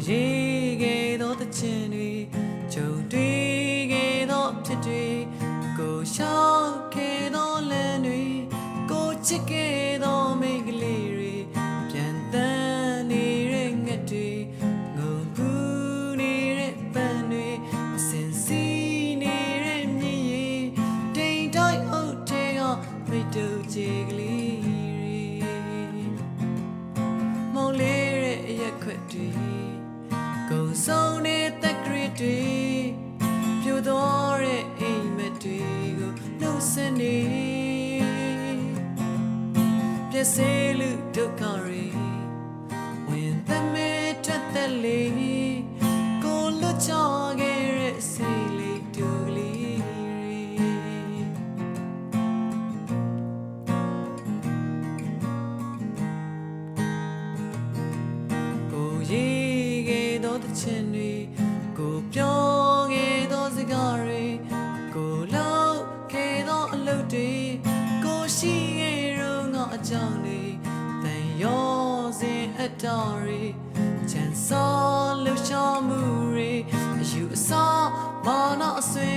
ရေခဲ့သောတခြင်းတွေကြုံတွေ့ခဲ့သောဖြစ်တွေကိုရှောက်ခဲ့သောလမ်းတွေကိုချစ်ခဲ့သောမိန်းကလေးတွေပြန်တန်းနေတဲ့ငတ်တွေငုံပူနေတဲ့ပန်းတွေအစင်စီနေတဲ့မြည်ရည်တိမ်တိုက်အုပ်ထဲကမိတ်တူချေကလေးမောင်လေးရဲ့ရက်ခွက်တွေကုန်ဆုံးနေတဲ့ကရစ်တွေပြိုသွားတဲ့အိမ်မက်တွေကိုနှုတ်ဆက်နေပြည့်စည်လူဒုက္ခတွေဝင်သက်မဲ့တတ်တဲ့လေးကိုလွတ်ချခဲ့တဲ့စိတ်လေးတူလေးကိုရေးခဲ့သောတခြင်းတွေကိုပြောခဲ့သောစကားတွေကိုလောက်ခဲ့သောအလုပ်တွေကိုရှိခဲ့တော့ငါအကြောင်းတွေတန်ရောစဉ်အတော်တွေချမ်းသာလှရှားမှုတွေအယူအဆမာနအဆွေ